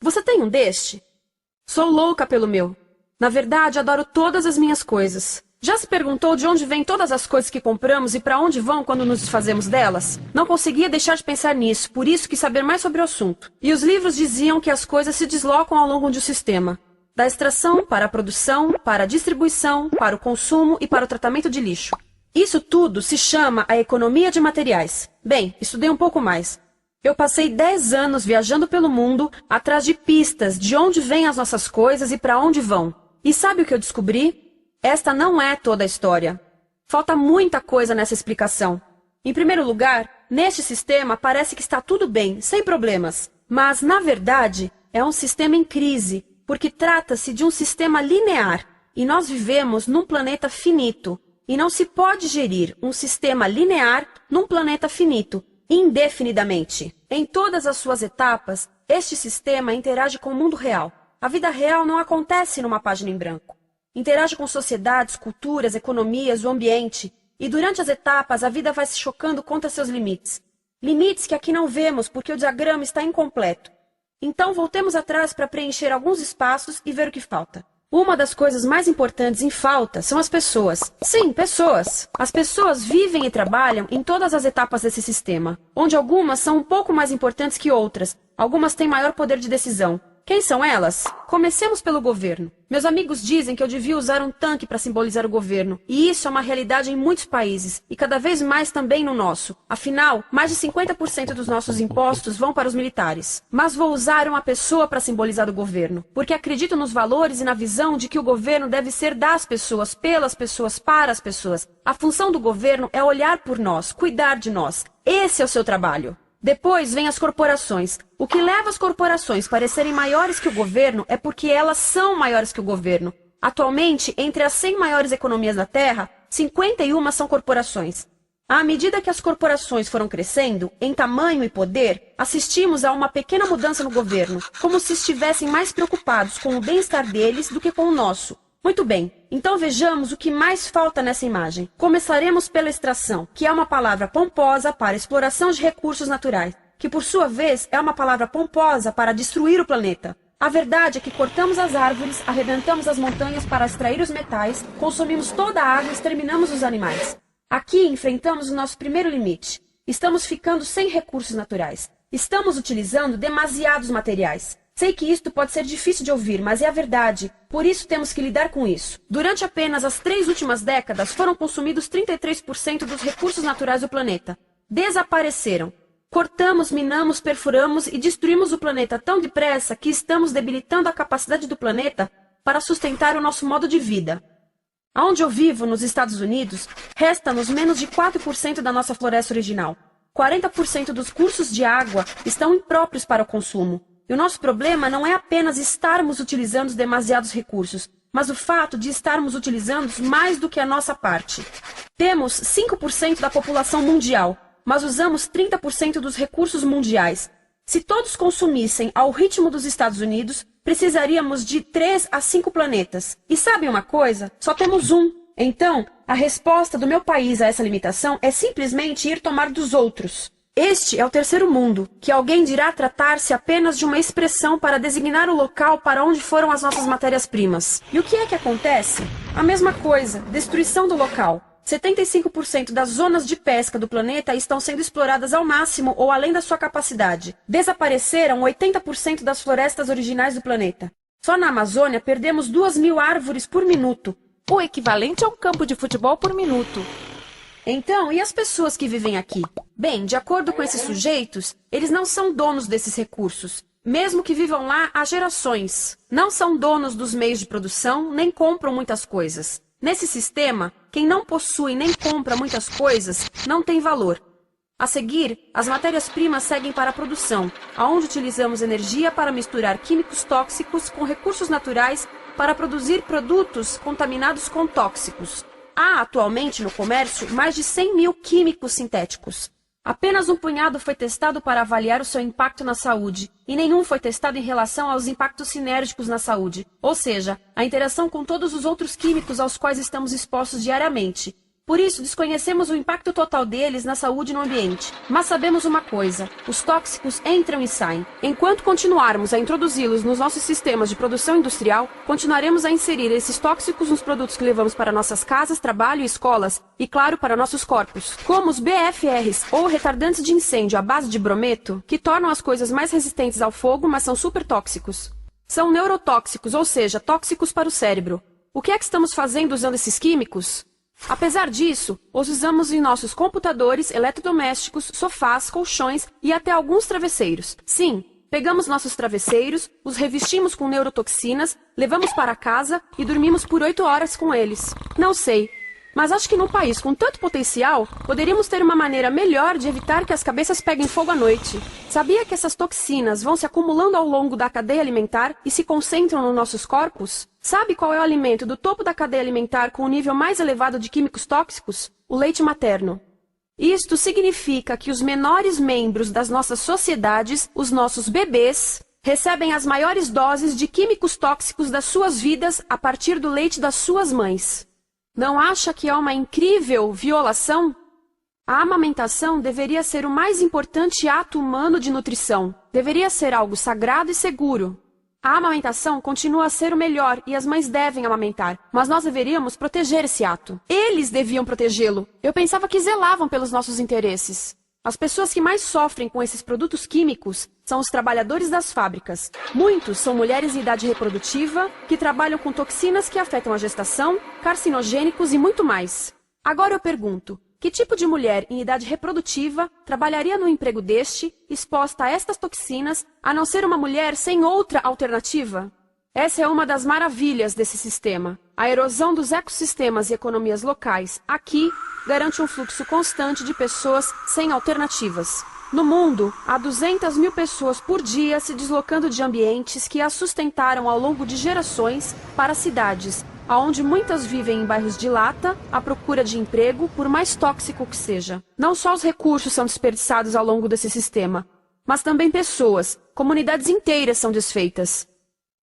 Você tem um deste? Sou louca pelo meu. Na verdade, adoro todas as minhas coisas. Já se perguntou de onde vêm todas as coisas que compramos e para onde vão quando nos desfazemos delas? Não conseguia deixar de pensar nisso, por isso quis saber mais sobre o assunto. E os livros diziam que as coisas se deslocam ao longo de um sistema. Da extração para a produção, para a distribuição, para o consumo e para o tratamento de lixo. Isso tudo se chama a economia de materiais. Bem, estudei um pouco mais. Eu passei 10 anos viajando pelo mundo atrás de pistas de onde vêm as nossas coisas e para onde vão. E sabe o que eu descobri? Esta não é toda a história. Falta muita coisa nessa explicação. Em primeiro lugar, neste sistema parece que está tudo bem, sem problemas. Mas, na verdade, é um sistema em crise, porque trata-se de um sistema linear. E nós vivemos num planeta finito. E não se pode gerir um sistema linear num planeta finito, indefinidamente. Em todas as suas etapas, este sistema interage com o mundo real. A vida real não acontece numa página em branco. Interage com sociedades, culturas, economias, o ambiente. E durante as etapas, a vida vai se chocando contra seus limites. Limites que aqui não vemos porque o diagrama está incompleto. Então, voltemos atrás para preencher alguns espaços e ver o que falta. Uma das coisas mais importantes em falta são as pessoas. Sim, pessoas. As pessoas vivem e trabalham em todas as etapas desse sistema, onde algumas são um pouco mais importantes que outras. Algumas têm maior poder de decisão. Quem são elas? Comecemos pelo governo. Meus amigos dizem que eu devia usar um tanque para simbolizar o governo. E isso é uma realidade em muitos países, e cada vez mais também no nosso. Afinal, mais de 50% dos nossos impostos vão para os militares. Mas vou usar uma pessoa para simbolizar o governo, porque acredito nos valores e na visão de que o governo deve ser das pessoas, pelas pessoas, para as pessoas. A função do governo é olhar por nós, cuidar de nós. Esse é o seu trabalho. Depois vem as corporações. O que leva as corporações a parecerem maiores que o governo é porque elas são maiores que o governo. Atualmente, entre as 100 maiores economias da Terra, 51 são corporações. À medida que as corporações foram crescendo, em tamanho e poder, assistimos a uma pequena mudança no governo, como se estivessem mais preocupados com o bem-estar deles do que com o nosso. Muito bem, então vejamos o que mais falta nessa imagem. Começaremos pela extração, que é uma palavra pomposa para exploração de recursos naturais, que por sua vez é uma palavra pomposa para destruir o planeta. A verdade é que cortamos as árvores, arrebentamos as montanhas para extrair os metais, consumimos toda a água e exterminamos os animais. Aqui enfrentamos o nosso primeiro limite. Estamos ficando sem recursos naturais. Estamos utilizando demasiados materiais. Sei que isto pode ser difícil de ouvir, mas é a verdade. Por isso temos que lidar com isso. Durante apenas as 3 últimas décadas, foram consumidos 33% dos recursos naturais do planeta. Desapareceram. Cortamos, minamos, perfuramos e destruímos o planeta tão depressa que estamos debilitando a capacidade do planeta para sustentar o nosso modo de vida. Onde eu vivo, nos Estados Unidos, resta-nos menos de 4% da nossa floresta original. 40% dos cursos de água estão impróprios para o consumo. E o nosso problema não é apenas estarmos utilizando demasiados recursos, mas o fato de estarmos utilizando mais do que a nossa parte. Temos 5% da população mundial, mas usamos 30% dos recursos mundiais. Se todos consumissem ao ritmo dos Estados Unidos, precisaríamos de 3 a 5 planetas. E sabem uma coisa? Só temos um. Então, a resposta do meu país a essa limitação é simplesmente ir tomar dos outros. Este é o terceiro mundo, que alguém dirá tratar-se apenas de uma expressão para designar o local para onde foram as nossas matérias-primas. E o que é que acontece? A mesma coisa, destruição do local. 75% das zonas de pesca do planeta estão sendo exploradas ao máximo ou além da sua capacidade. Desapareceram 80% das florestas originais do planeta. Só na Amazônia perdemos 2.000 árvores por minuto, o equivalente a um campo de futebol por minuto. Então, e as pessoas que vivem aqui? Bem, de acordo com esses sujeitos, eles não são donos desses recursos, mesmo que vivam lá há gerações. Não são donos dos meios de produção, nem compram muitas coisas. Nesse sistema, quem não possui nem compra muitas coisas não tem valor. A seguir, as matérias-primas seguem para a produção, onde utilizamos energia para misturar químicos tóxicos com recursos naturais para produzir produtos contaminados com tóxicos. Há atualmente no comércio mais de 100.000 químicos sintéticos. Apenas um punhado foi testado para avaliar o seu impacto na saúde, e nenhum foi testado em relação aos impactos sinérgicos na saúde, ou seja, a interação com todos os outros químicos aos quais estamos expostos diariamente. Por isso, desconhecemos o impacto total deles na saúde e no ambiente. Mas sabemos uma coisa: os tóxicos entram e saem. Enquanto continuarmos a introduzi-los nos nossos sistemas de produção industrial, continuaremos a inserir esses tóxicos nos produtos que levamos para nossas casas, trabalho e escolas, e claro, para nossos corpos. Como os BFRs, ou retardantes de incêndio à base de brometo, que tornam as coisas mais resistentes ao fogo, mas são super tóxicos. São neurotóxicos, ou seja, tóxicos para o cérebro. O que é que estamos fazendo usando esses químicos? Apesar disso, os usamos em nossos computadores, eletrodomésticos, sofás, colchões e até alguns travesseiros. Sim, pegamos nossos travesseiros, os revestimos com neurotoxinas, levamos para casa e dormimos por 8 horas com eles. Não sei, mas acho que num país com tanto potencial, poderíamos ter uma maneira melhor de evitar que as cabeças peguem fogo à noite. Sabia que essas toxinas vão se acumulando ao longo da cadeia alimentar e se concentram nos nossos corpos? Sabe qual é o alimento do topo da cadeia alimentar com o nível mais elevado de químicos tóxicos? O leite materno. Isto significa que os menores membros das nossas sociedades, os nossos bebês, recebem as maiores doses de químicos tóxicos das suas vidas a partir do leite das suas mães. Não acha que é uma incrível violação? A amamentação deveria ser o mais importante ato humano de nutrição. Deveria ser algo sagrado e seguro. A amamentação continua a ser o melhor e as mães devem amamentar, mas nós deveríamos proteger esse ato. Eles deviam protegê-lo. Eu pensava que zelavam pelos nossos interesses. As pessoas que mais sofrem com esses produtos químicos são os trabalhadores das fábricas. Muitos são mulheres em idade reprodutiva que trabalham com toxinas que afetam a gestação, carcinogênicos e muito mais. Agora eu pergunto: que tipo de mulher em idade reprodutiva trabalharia no emprego deste, exposta a estas toxinas, a não ser uma mulher sem outra alternativa? Essa é uma das maravilhas desse sistema. A erosão dos ecossistemas e economias locais aqui garante um fluxo constante de pessoas sem alternativas. No mundo, há 200 mil pessoas por dia se deslocando de ambientes que as sustentaram ao longo de gerações para cidades, onde muitas vivem em bairros de lata, à procura de emprego, por mais tóxico que seja. Não só os recursos são desperdiçados ao longo desse sistema, mas também pessoas, comunidades inteiras são desfeitas.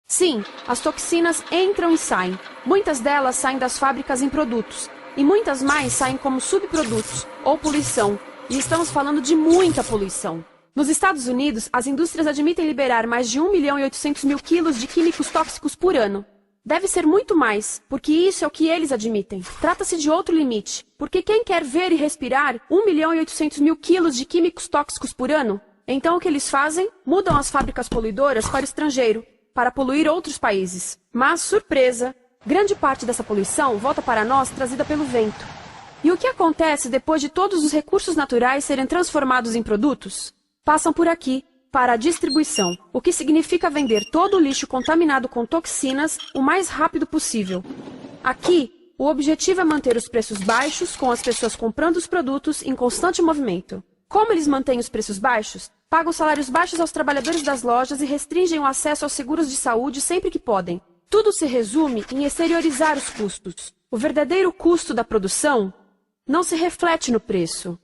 Sim, as toxinas entram e saem. Muitas delas saem das fábricas em produtos, e muitas mais saem como subprodutos, ou poluição. E estamos falando de muita poluição. Nos Estados Unidos, as indústrias admitem liberar mais de 1.800.000 quilos de químicos tóxicos por ano. Deve ser muito mais, porque isso é o que eles admitem. Trata-se de outro limite, porque quem quer ver e respirar 1.800.000 quilos de químicos tóxicos por ano? Então o que eles fazem? Mudam as fábricas poluidoras para o estrangeiro, para poluir outros países. Mas, surpresa, grande parte dessa poluição volta para nós trazida pelo vento. E o que acontece depois de todos os recursos naturais serem transformados em produtos? Passam por aqui, para a distribuição, o que significa vender todo o lixo contaminado com toxinas o mais rápido possível. Aqui, o objetivo é manter os preços baixos, com as pessoas comprando os produtos em constante movimento. Como eles mantêm os preços baixos? Pagam salários baixos aos trabalhadores das lojas e restringem o acesso aos seguros de saúde sempre que podem. Tudo se resume em exteriorizar os custos. O verdadeiro custo da produção não se reflete no preço.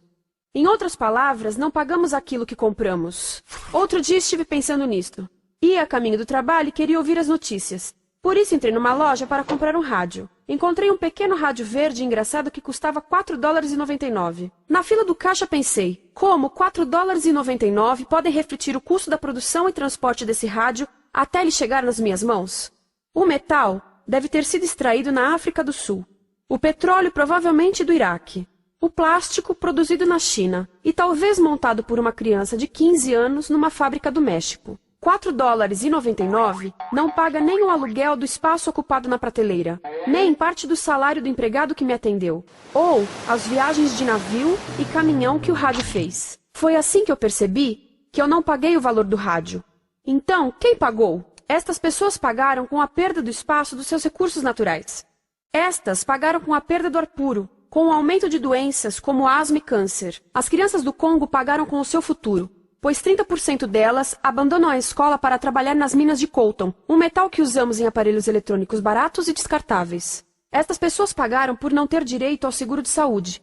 Em outras palavras, não pagamos aquilo que compramos. Outro dia estive pensando nisto. Ia a caminho do trabalho e queria ouvir as notícias. Por isso entrei numa loja para comprar um rádio. Encontrei um pequeno rádio verde engraçado que custava $4,99. Na fila do caixa pensei, como $4,99 podem refletir o custo da produção e transporte desse rádio até ele chegar nas minhas mãos? O metal deve ter sido extraído na África do Sul. O petróleo provavelmente do Iraque. O plástico produzido na China e talvez montado por uma criança de 15 anos numa fábrica do México. $4,99 não paga nem o aluguel do espaço ocupado na prateleira, nem parte do salário do empregado que me atendeu, ou as viagens de navio e caminhão que o rádio fez. Foi assim que eu percebi que eu não paguei o valor do rádio. Então, quem pagou? Estas pessoas pagaram com a perda do espaço dos seus recursos naturais. Estas pagaram com a perda do ar puro, com o aumento de doenças como asma e câncer. As crianças do Congo pagaram com o seu futuro, pois 30% delas abandonam a escola para trabalhar nas minas de coltan, um metal que usamos em aparelhos eletrônicos baratos e descartáveis. Estas pessoas pagaram por não ter direito ao seguro de saúde.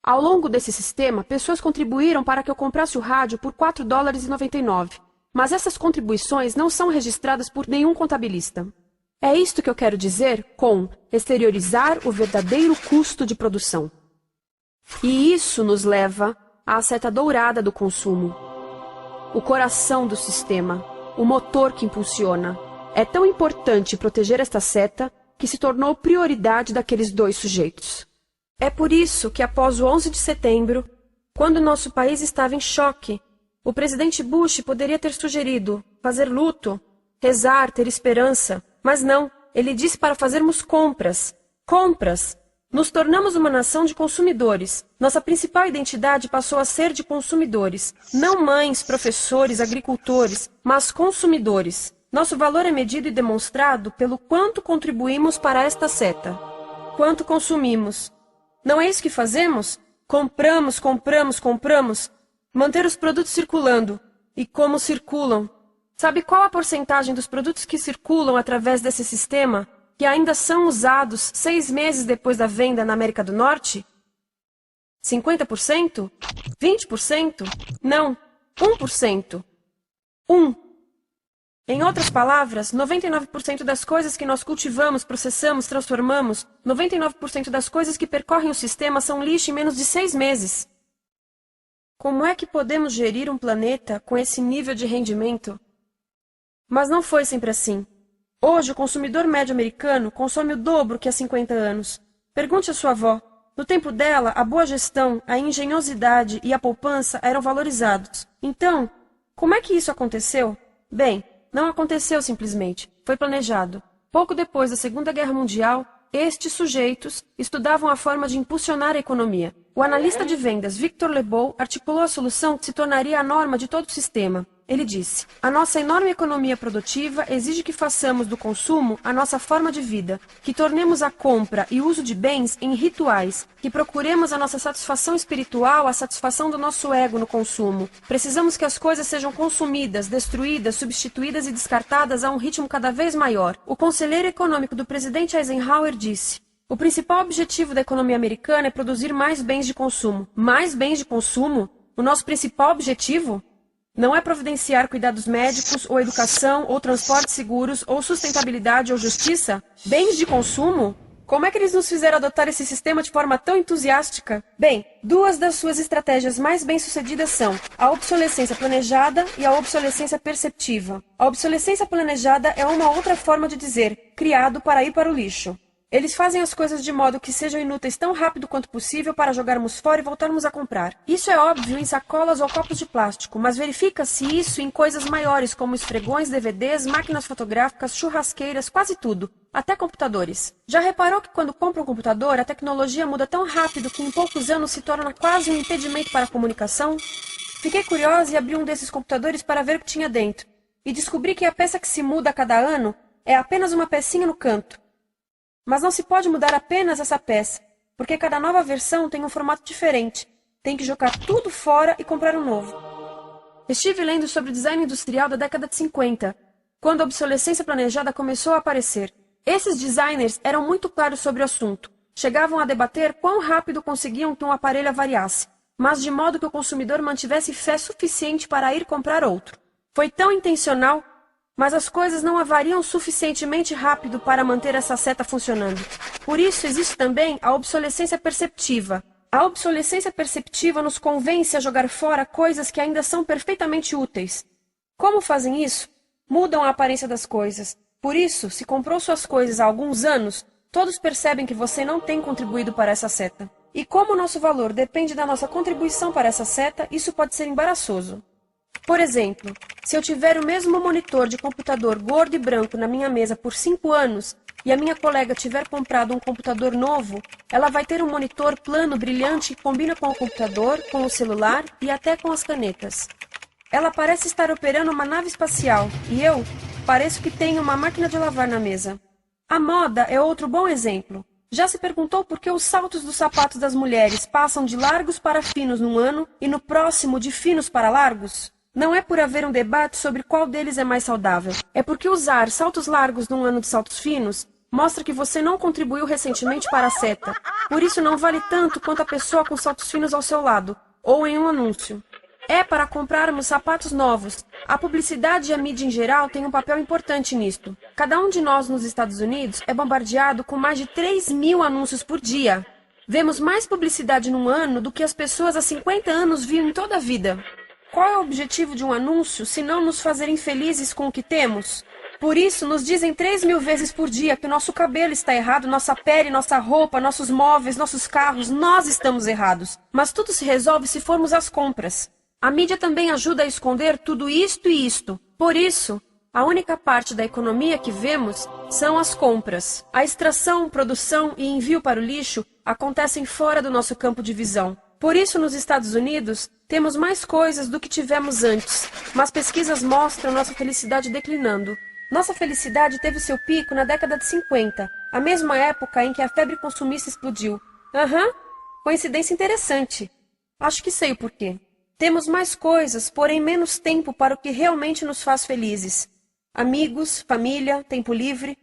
Ao longo desse sistema, pessoas contribuíram para que eu comprasse o rádio por $4,99. Mas essas contribuições não são registradas por nenhum contabilista. É isto que eu quero dizer com exteriorizar o verdadeiro custo de produção. E isso nos leva à seta dourada do consumo. O coração do sistema, o motor que impulsiona. É tão importante proteger esta seta que se tornou prioridade daqueles dois sujeitos. É por isso que após o 11 de setembro, quando nosso país estava em choque, o presidente Bush poderia ter sugerido fazer luto, rezar, ter esperança, mas não, ele disse para fazermos compras. Compras! Nos tornamos uma nação de consumidores. Nossa principal identidade passou a ser de consumidores. Não mães, professores, agricultores, mas consumidores. Nosso valor é medido e demonstrado pelo quanto contribuímos para esta seta. Quanto consumimos. Não é isso que fazemos? Compramos, compramos, compramos. Manter os produtos circulando. E como circulam? Sabe qual a porcentagem dos produtos que circulam através desse sistema que ainda são usados 6 meses depois da venda na América do Norte? 50%? 20%? Não, 1%. 1. Em outras palavras, 99% das coisas que nós cultivamos, processamos, transformamos, 99% das coisas que percorrem o sistema são lixo em menos de 6 meses. Como é que podemos gerir um planeta com esse nível de rendimento? Mas não foi sempre assim. Hoje, o consumidor médio americano consome o dobro que há 50 anos. Pergunte à sua avó. No tempo dela, a boa gestão, a engenhosidade e a poupança eram valorizados. Então, como é que isso aconteceu? Bem, não aconteceu simplesmente. Foi planejado. Pouco depois da Segunda Guerra Mundial, estes sujeitos estudavam a forma de impulsionar a economia. O analista de vendas Victor Lebow articulou a solução que se tornaria a norma de todo o sistema. Ele disse: a nossa enorme economia produtiva exige que façamos do consumo a nossa forma de vida, que tornemos a compra e o uso de bens em rituais, que procuremos a nossa satisfação espiritual, a satisfação do nosso ego no consumo. Precisamos que as coisas sejam consumidas, destruídas, substituídas e descartadas a um ritmo cada vez maior. O conselheiro econômico do presidente Eisenhower disse: o principal objetivo da economia americana é produzir mais bens de consumo. Mais bens de consumo? O nosso principal objetivo? Não é providenciar cuidados médicos, ou educação, ou transportes seguros, ou sustentabilidade, ou justiça? Bens de consumo? Como é que eles nos fizeram adotar esse sistema de forma tão entusiástica? Bem, 2 das suas estratégias mais bem-sucedidas são a obsolescência planejada e a obsolescência perceptiva. A obsolescência planejada é uma outra forma de dizer criado para ir para o lixo. Eles fazem as coisas de modo que sejam inúteis tão rápido quanto possível para jogarmos fora e voltarmos a comprar. Isso é óbvio em sacolas ou copos de plástico, mas verifica-se isso em coisas maiores como esfregões, DVDs, máquinas fotográficas, churrasqueiras, quase tudo, até computadores. Já reparou que quando compra um computador, a tecnologia muda tão rápido que em poucos anos se torna quase um impedimento para a comunicação? Fiquei curiosa e abri um desses computadores para ver o que tinha dentro, e descobri que a peça que se muda a cada ano é apenas uma pecinha no canto. Mas não se pode mudar apenas essa peça, porque cada nova versão tem um formato diferente. Tem que jogar tudo fora e comprar um novo. Estive lendo sobre o design industrial da década de 50, quando a obsolescência planejada começou a aparecer. Esses designers eram muito claros sobre o assunto. Chegavam a debater quão rápido conseguiam que um aparelho avariasse, mas de modo que o consumidor mantivesse fé suficiente para ir comprar outro. Foi tão intencional, mas as coisas não avariam suficientemente rápido para manter essa seta funcionando. Por isso existe também a obsolescência perceptiva. A obsolescência perceptiva nos convence a jogar fora coisas que ainda são perfeitamente úteis. Como fazem isso? Mudam a aparência das coisas. Por isso, se comprou suas coisas há alguns anos, todos percebem que você não tem contribuído para essa seta. E como o nosso valor depende da nossa contribuição para essa seta, isso pode ser embaraçoso. Por exemplo, se eu tiver o mesmo monitor de computador gordo e branco na minha mesa por 5 anos e a minha colega tiver comprado um computador novo, ela vai ter um monitor plano brilhante que combina com o computador, com o celular e até com as canetas. Ela parece estar operando uma nave espacial e eu pareço que tenho uma máquina de lavar na mesa. A moda é outro bom exemplo. Já se perguntou por que os saltos dos sapatos das mulheres passam de largos para finos num ano e no próximo de finos para largos? Não é por haver um debate sobre qual deles é mais saudável. É porque usar saltos largos num ano de saltos finos mostra que você não contribuiu recentemente para a seta. Por isso não vale tanto quanto a pessoa com saltos finos ao seu lado, ou em um anúncio. É para comprarmos sapatos novos. A publicidade e a mídia em geral têm um papel importante nisto. Cada um de nós nos Estados Unidos é bombardeado com mais de 3.000 anúncios por dia. Vemos mais publicidade num ano do que as pessoas há 50 anos viam em toda a vida. Qual é o objetivo de um anúncio, se não nos fazerem felizes com o que temos? Por isso, nos dizem 3.000 vezes por dia que o nosso cabelo está errado, nossa pele, nossa roupa, nossos móveis, nossos carros, nós estamos errados. Mas tudo se resolve se formos às compras. A mídia também ajuda a esconder tudo isto e isto. Por isso, a única parte da economia que vemos são as compras. A extração, produção e envio para o lixo acontecem fora do nosso campo de visão. Por isso, nos Estados Unidos, temos mais coisas do que tivemos antes, mas pesquisas mostram nossa felicidade declinando. Nossa felicidade teve seu pico na década de 50, a mesma época em que a febre consumista explodiu. Coincidência interessante. Acho que sei o porquê. Temos mais coisas, porém menos tempo para o que realmente nos faz felizes. Amigos, família, tempo livre.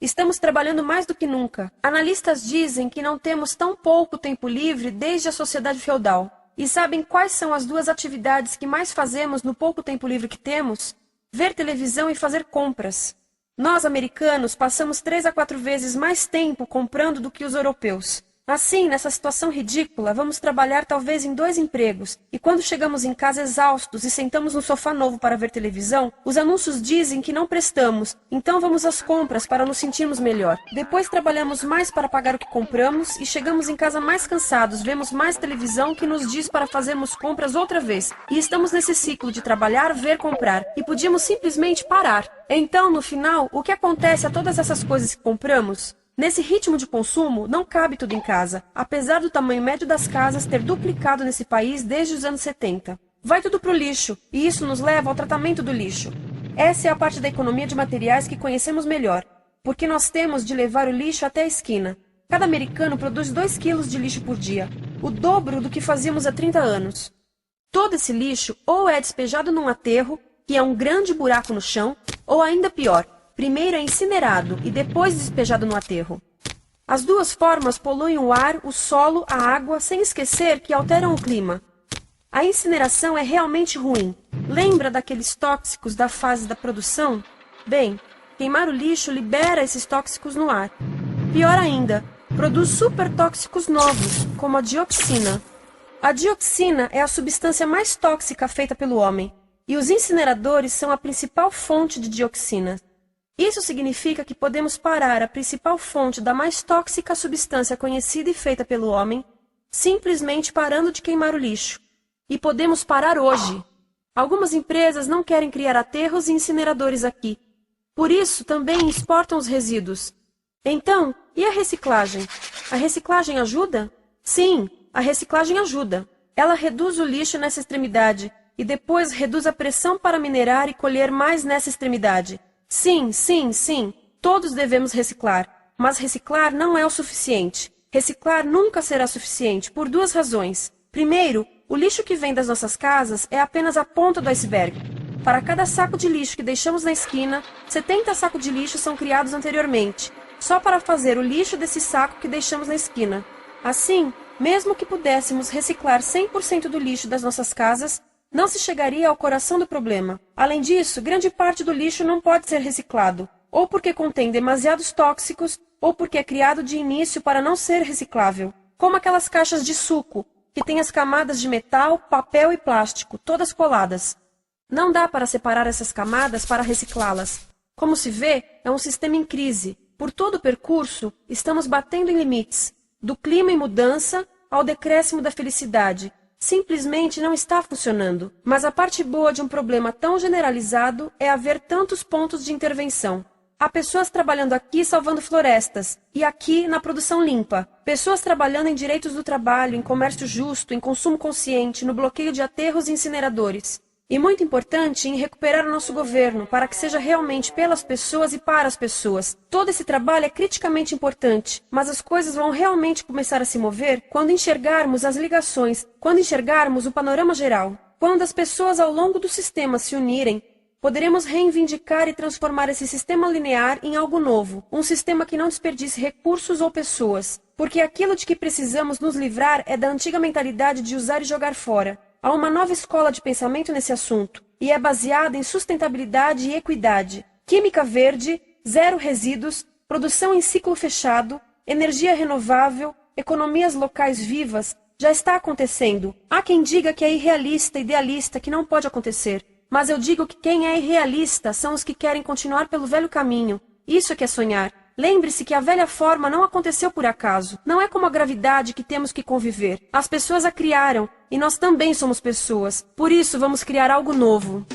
Estamos trabalhando mais do que nunca. Analistas dizem que não temos tão pouco tempo livre desde a sociedade feudal. E sabem quais são as duas atividades que mais fazemos no pouco tempo livre que temos? Ver televisão e fazer compras. Nós, americanos, passamos 3 a 4 vezes mais tempo comprando do que os europeus. Assim, nessa situação ridícula, vamos trabalhar talvez em 2 empregos, e quando chegamos em casa exaustos e sentamos no sofá novo para ver televisão, os anúncios dizem que não prestamos, então vamos às compras para nos sentirmos melhor. Depois trabalhamos mais para pagar o que compramos e chegamos em casa mais cansados, vemos mais televisão que nos diz para fazermos compras outra vez. E estamos nesse ciclo de trabalhar, ver, comprar, e podíamos simplesmente parar. Então, no final, o que acontece a todas essas coisas que compramos? Nesse ritmo de consumo, não cabe tudo em casa, apesar do tamanho médio das casas ter duplicado nesse país desde os anos 70. Vai tudo para o lixo, e isso nos leva ao tratamento do lixo. Essa é a parte da economia de materiais que conhecemos melhor, porque nós temos de levar o lixo até a esquina. Cada americano produz 2 quilos de lixo por dia, o dobro do que fazíamos há 30 anos. Todo esse lixo ou é despejado num aterro, que é um grande buraco no chão, ou ainda pior, primeiro é incinerado e depois despejado no aterro. As duas formas poluem o ar, o solo, a água, sem esquecer que alteram o clima. A incineração é realmente ruim. Lembra daqueles tóxicos da fase da produção? Bem, queimar o lixo libera esses tóxicos no ar. Pior ainda, produz supertóxicos novos, como a dioxina. A dioxina é a substância mais tóxica feita pelo homem, e os incineradores são a principal fonte de dioxina. Isso significa que podemos parar a principal fonte da mais tóxica substância conhecida e feita pelo homem, simplesmente parando de queimar o lixo. E podemos parar hoje. Algumas empresas não querem criar aterros e incineradores aqui. Por isso, também exportam os resíduos. Então, e a reciclagem? A reciclagem ajuda? Sim, a reciclagem ajuda. Ela reduz o lixo nessa extremidade e depois reduz a pressão para minerar e colher mais nessa extremidade. Sim, todos devemos reciclar, mas reciclar não é o suficiente. Reciclar nunca será suficiente, por 2 razões. Primeiro, o lixo que vem das nossas casas é apenas a ponta do iceberg. Para cada saco de lixo que deixamos na esquina, 70 sacos de lixo são criados anteriormente, só para fazer o lixo desse saco que deixamos na esquina. Assim, mesmo que pudéssemos reciclar 100% do lixo das nossas casas, não se chegaria ao coração do problema. Além disso, grande parte do lixo não pode ser reciclado, ou porque contém demasiados tóxicos, ou porque é criado de início para não ser reciclável. Como aquelas caixas de suco, que têm as camadas de metal, papel e plástico, todas coladas. Não dá para separar essas camadas para reciclá-las. Como se vê, é um sistema em crise. Por todo o percurso, estamos batendo em limites, do clima em mudança ao decréscimo da felicidade. Simplesmente não está funcionando. Mas a parte boa de um problema tão generalizado é haver tantos pontos de intervenção. Há pessoas trabalhando aqui salvando florestas, e aqui na produção limpa. Pessoas trabalhando em direitos do trabalho, em comércio justo, em consumo consciente, no bloqueio de aterros e incineradores. E muito importante, em recuperar o nosso governo, para que seja realmente pelas pessoas e para as pessoas. Todo esse trabalho é criticamente importante, mas as coisas vão realmente começar a se mover quando enxergarmos as ligações, quando enxergarmos o panorama geral. Quando as pessoas ao longo do sistema se unirem, poderemos reivindicar e transformar esse sistema linear em algo novo, um sistema que não desperdice recursos ou pessoas, porque aquilo de que precisamos nos livrar é da antiga mentalidade de usar e jogar fora. Há uma nova escola de pensamento nesse assunto, e é baseada em sustentabilidade e equidade, química verde, zero resíduos, produção em ciclo fechado, energia renovável, economias locais vivas, já está acontecendo. Há quem diga que é irrealista, idealista, que não pode acontecer. Mas eu digo que quem é irrealista são os que querem continuar pelo velho caminho. Isso é que é sonhar. Lembre-se que a velha forma não aconteceu por acaso. Não é como a gravidade que temos que conviver. As pessoas a criaram, e nós também somos pessoas. Por isso vamos criar algo novo.